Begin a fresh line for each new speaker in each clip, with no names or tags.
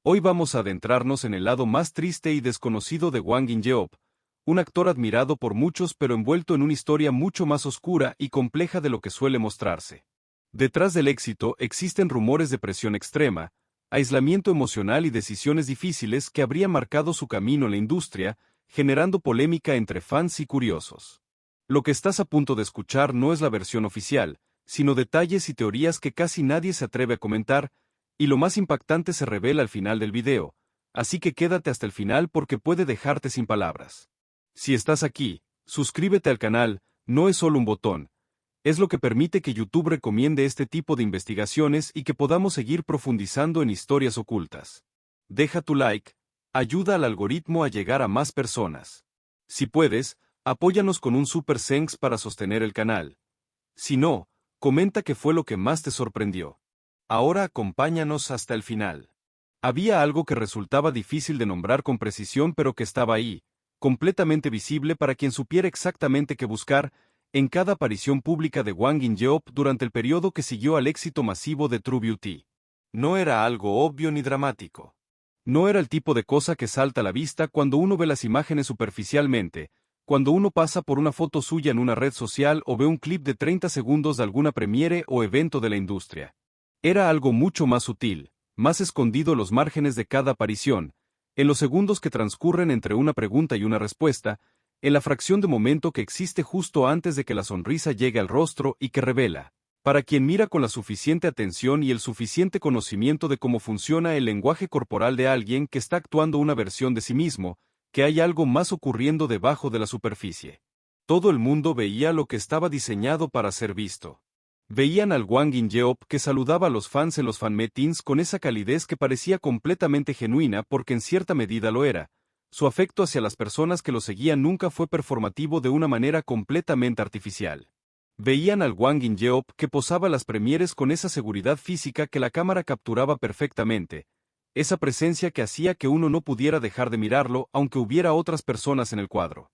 Hoy vamos a adentrarnos en el lado más triste y desconocido de Hwang In-jeop, un actor admirado por muchos pero envuelto en una historia mucho más oscura y compleja de lo que suele mostrarse. Detrás del éxito existen rumores de presión extrema, aislamiento emocional y decisiones difíciles que habrían marcado su camino en la industria, generando polémica entre fans y curiosos. Lo que estás a punto de escuchar no es la versión oficial, sino detalles y teorías que casi nadie se atreve a comentar, y lo más impactante se revela al final del video, así que quédate hasta el final porque puede dejarte sin palabras. Si estás aquí, suscríbete al canal, no es solo un botón, es lo que permite que YouTube recomiende este tipo de investigaciones y que podamos seguir profundizando en historias ocultas. Deja tu like, ayuda al algoritmo a llegar a más personas. Si puedes, apóyanos con un super thanks para sostener el canal. Si no, comenta qué fue lo que más te sorprendió. Ahora acompáñanos hasta el final. Había algo que resultaba difícil de nombrar con precisión pero que estaba ahí, completamente visible para quien supiera exactamente qué buscar, en cada aparición pública de Hwang In-jeop durante el periodo que siguió al éxito masivo de True Beauty. No era algo obvio ni dramático. No era el tipo de cosa que salta a la vista cuando uno ve las imágenes superficialmente, cuando uno pasa por una foto suya en una red social o ve un clip de 30 segundos de alguna premiere o evento de la industria. Era algo mucho más sutil, más escondido en los márgenes de cada aparición, en los segundos que transcurren entre una pregunta y una respuesta, en la fracción de momento que existe justo antes de que la sonrisa llegue al rostro y que revela, para quien mira con la suficiente atención y el suficiente conocimiento de cómo funciona el lenguaje corporal de alguien que está actuando una versión de sí mismo, que hay algo más ocurriendo debajo de la superficie. Todo el mundo veía lo que estaba diseñado para ser visto. Veían al Hwang In-jeop que saludaba a los fans en los fanmeetings con esa calidez que parecía completamente genuina porque en cierta medida lo era. Su afecto hacia las personas que lo seguían nunca fue performativo de una manera completamente artificial. Veían al Hwang In-jeop que posaba las premieres con esa seguridad física que la cámara capturaba perfectamente, esa presencia que hacía que uno no pudiera dejar de mirarlo aunque hubiera otras personas en el cuadro.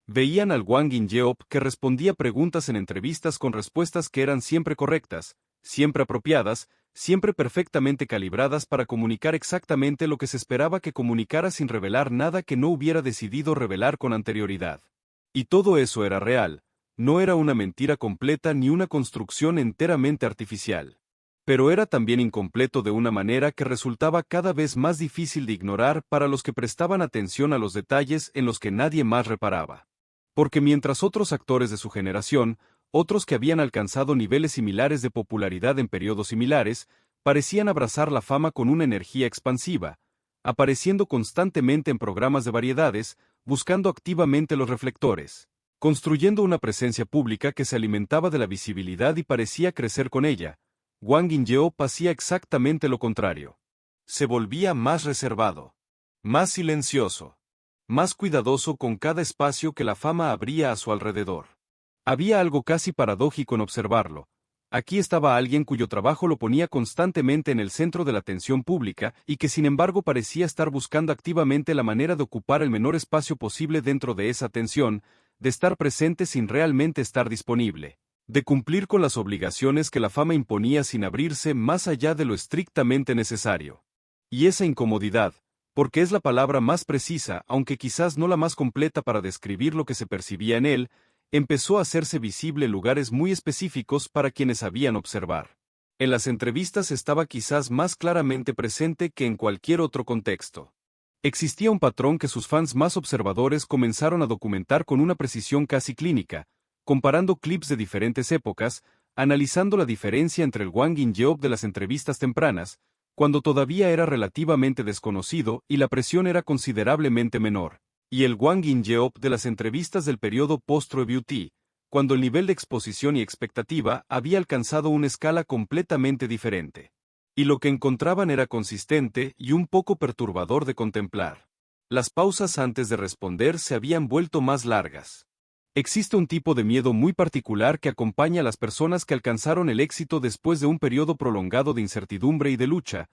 Veían al Hwang In-jeop que respondía preguntas en entrevistas con respuestas que eran siempre correctas, siempre apropiadas, siempre perfectamente calibradas para comunicar exactamente lo que se esperaba que comunicara sin revelar nada que no hubiera decidido revelar con anterioridad. Y todo eso era real, no era una mentira completa ni una construcción enteramente artificial. Pero era también incompleto de una manera que resultaba cada vez más difícil de ignorar para los que prestaban atención a los detalles en los que nadie más reparaba. Porque mientras otros actores de su generación, otros que habían alcanzado niveles similares de popularidad en periodos similares, parecían abrazar la fama con una energía expansiva, apareciendo constantemente en programas de variedades, buscando activamente los reflectores, construyendo una presencia pública que se alimentaba de la visibilidad y parecía crecer con ella. Hwang In-jeop hacía exactamente lo contrario. Se volvía más reservado, más silencioso, más cuidadoso con cada espacio que la fama abría a su alrededor. Había algo casi paradójico en observarlo. Aquí estaba alguien cuyo trabajo lo ponía constantemente en el centro de la atención pública y que sin embargo parecía estar buscando activamente la manera de ocupar el menor espacio posible dentro de esa atención, de estar presente sin realmente estar disponible, de cumplir con las obligaciones que la fama imponía sin abrirse más allá de lo estrictamente necesario. Y esa incomodidad, porque es la palabra más precisa, aunque quizás no la más completa para describir lo que se percibía en él, empezó a hacerse visible en lugares muy específicos para quienes sabían observar. En las entrevistas estaba quizás más claramente presente que en cualquier otro contexto. Existía un patrón que sus fans más observadores comenzaron a documentar con una precisión casi clínica, comparando clips de diferentes épocas, analizando la diferencia entre el Hwang In-jeop de las entrevistas tempranas, cuando todavía era relativamente desconocido y la presión era considerablemente menor, y el Hwang In-jeop de las entrevistas del periodo post-True Beauty, cuando el nivel de exposición y expectativa había alcanzado una escala completamente diferente. Y lo que encontraban era consistente y un poco perturbador de contemplar. Las pausas antes de responder se habían vuelto más largas. Existe un tipo de miedo muy particular que acompaña a las personas que alcanzaron el éxito después de un periodo prolongado de incertidumbre y de lucha,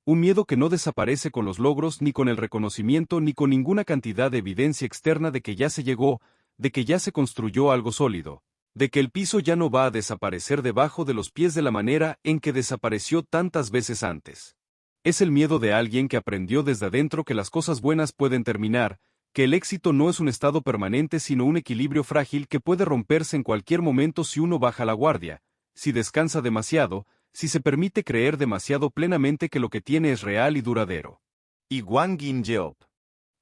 un miedo que no desaparece con los logros ni con el reconocimiento ni con ninguna cantidad de evidencia externa de que ya se llegó, de que ya se construyó algo sólido, de que el piso ya no va a desaparecer debajo de los pies de la manera en que desapareció tantas veces antes. Es el miedo de alguien que aprendió desde adentro que las cosas buenas pueden terminar, que el éxito no es un estado permanente sino un equilibrio frágil que puede romperse en cualquier momento si uno baja la guardia, si descansa demasiado, si se permite creer demasiado plenamente que lo que tiene es real y duradero.
Y Hwang In-jeop.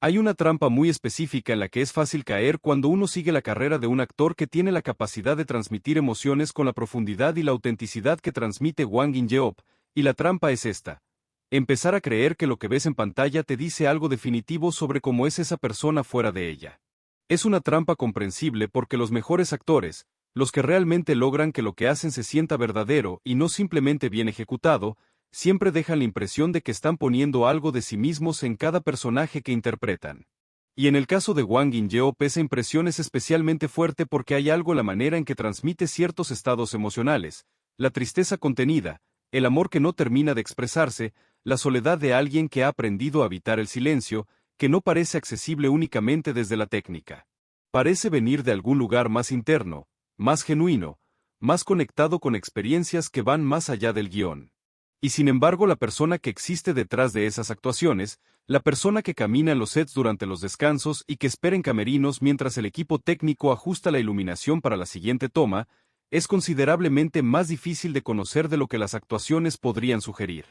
Hay una trampa muy específica en la que es fácil caer cuando uno sigue la carrera de un actor que tiene la capacidad de transmitir emociones con la profundidad y la autenticidad que transmite Hwang In-jeop, y la trampa es esta. Empezar a creer que lo que ves en pantalla te dice algo definitivo sobre cómo es esa persona fuera de ella. Es una trampa comprensible porque los mejores actores, los que realmente logran que lo que hacen se sienta verdadero y no simplemente bien ejecutado, siempre dejan la impresión de que están poniendo algo de sí mismos en cada personaje que interpretan. Y en el caso de Hwang In-jeop esa impresión es especialmente fuerte porque hay algo en la manera en que transmite ciertos estados emocionales, la tristeza contenida, el amor que no termina de expresarse, la soledad de alguien que ha aprendido a habitar el silencio, que no parece accesible únicamente desde la técnica. Parece venir de algún lugar más interno, más genuino, más conectado con experiencias que van más allá del guión. Y sin embargo la persona que existe detrás de esas actuaciones, la persona que camina en los sets durante los descansos y que espera en camerinos mientras el equipo técnico ajusta la iluminación para la siguiente toma, es considerablemente más difícil de conocer de lo que las actuaciones podrían sugerir.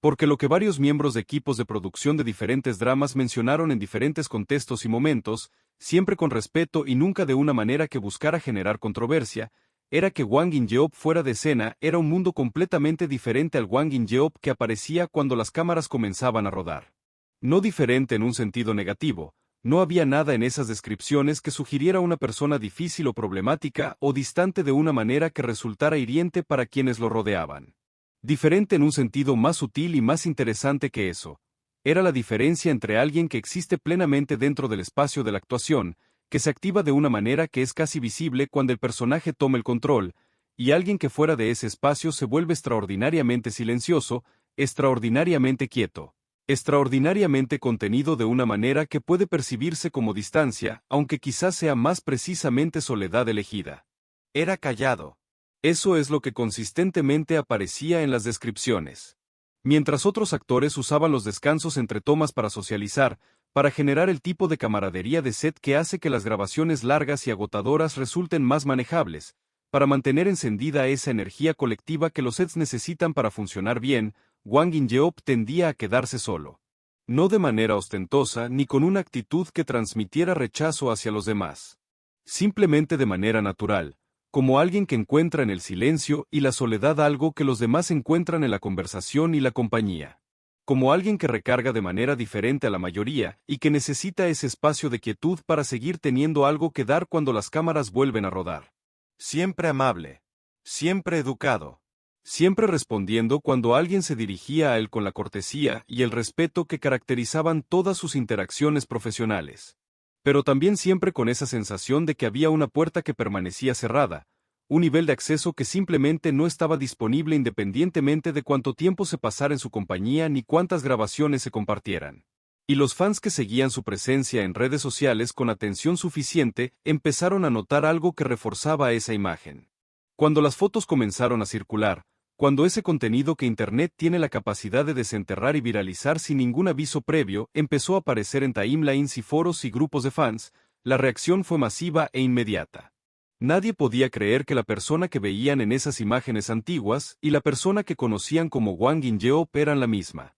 Porque lo que varios miembros de equipos de producción de diferentes dramas mencionaron en diferentes contextos y momentos, siempre con respeto y nunca de una manera que buscara generar controversia, era que Hwang In-jeop fuera de escena era un mundo completamente diferente al Hwang In-jeop que aparecía cuando las cámaras comenzaban a rodar. No diferente en un sentido negativo, no había nada en esas descripciones que sugiriera una persona difícil o problemática o distante de una manera que resultara hiriente para quienes lo rodeaban. Diferente en un sentido más sutil y más interesante que eso. Era la diferencia entre alguien que existe plenamente dentro del espacio de la actuación, que se activa de una manera que es casi visible cuando el personaje toma el control, y alguien que fuera de ese espacio se vuelve extraordinariamente silencioso, extraordinariamente quieto, extraordinariamente contenido de una manera que puede percibirse como distancia, aunque quizás sea más precisamente soledad elegida.
Era callado.
Eso es lo que consistentemente aparecía en las descripciones. Mientras otros actores usaban los descansos entre tomas para socializar, para generar el tipo de camaradería de set que hace que las grabaciones largas y agotadoras resulten más manejables, para mantener encendida esa energía colectiva que los sets necesitan para funcionar bien, Hwang In-jeop tendía a quedarse solo. No de manera ostentosa ni con una actitud que transmitiera rechazo hacia los demás. Simplemente de manera natural, como alguien que encuentra en el silencio y la soledad algo que los demás encuentran en la conversación y la compañía. Como alguien que recarga de manera diferente a la mayoría y que necesita ese espacio de quietud para seguir teniendo algo que dar cuando las cámaras vuelven a rodar.
Siempre amable. Siempre educado.
Siempre respondiendo cuando alguien se dirigía a él con la cortesía y el respeto que caracterizaban todas sus interacciones profesionales. Pero también siempre con esa sensación de que había una puerta que permanecía cerrada, un nivel de acceso que simplemente no estaba disponible independientemente de cuánto tiempo se pasara en su compañía ni cuántas grabaciones se compartieran. Y los fans que seguían su presencia en redes sociales con atención suficiente empezaron a notar algo que reforzaba esa imagen. Cuando las fotos comenzaron a circular, cuando ese contenido que Internet tiene la capacidad de desenterrar y viralizar sin ningún aviso previo empezó a aparecer en timelines y foros y grupos de fans, la reacción fue masiva e inmediata. Nadie podía creer que la persona que veían en esas imágenes antiguas y la persona que conocían como Hwang In-jeop eran la misma.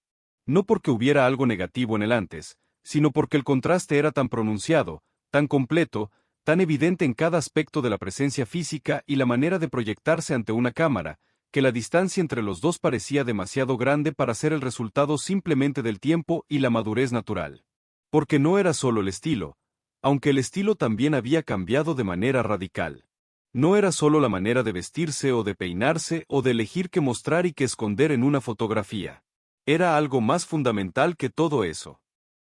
No porque hubiera algo negativo en el antes, sino porque el contraste era tan pronunciado, tan completo, tan evidente en cada aspecto de la presencia física y la manera de proyectarse ante una cámara, que la distancia entre los dos parecía demasiado grande para ser el resultado simplemente del tiempo y la madurez natural. Porque no era solo el estilo, aunque el estilo también había cambiado de manera radical. No era solo la manera de vestirse o de peinarse o de elegir qué mostrar y qué esconder en una fotografía. Era algo más fundamental que todo eso.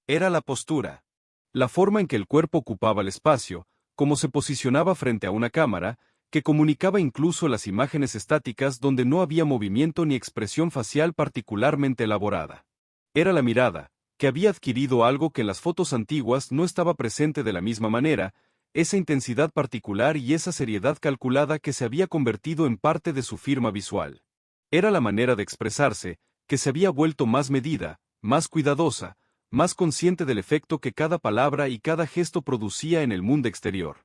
Era la postura. La forma en que el cuerpo ocupaba el espacio, cómo se posicionaba frente a una cámara, que comunicaba incluso las imágenes estáticas donde no había movimiento ni expresión facial particularmente elaborada. Era la mirada, que había adquirido algo que en las fotos antiguas no estaba presente de la misma manera, esa intensidad particular y esa seriedad calculada que se había convertido en parte de su firma visual. Era la manera de expresarse, que se había vuelto más medida, más cuidadosa, más consciente del efecto que cada palabra y cada gesto producía en el mundo exterior.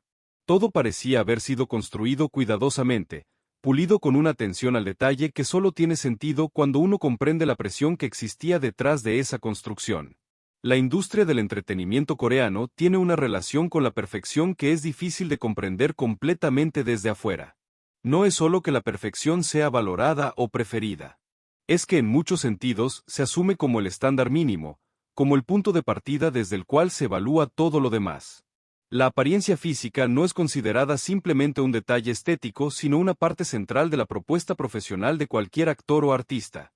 Todo parecía haber sido construido cuidadosamente, pulido con una atención al detalle que solo tiene sentido cuando uno comprende la presión que existía detrás de esa construcción. La industria del entretenimiento coreano tiene una relación con la perfección que es difícil de comprender completamente desde afuera. No es solo que la perfección sea valorada o preferida. Es que en muchos sentidos se asume como el estándar mínimo, como el punto de partida desde el cual se evalúa todo lo demás. La apariencia física no es considerada simplemente un detalle estético, sino una parte central de la propuesta profesional de cualquier actor o artista.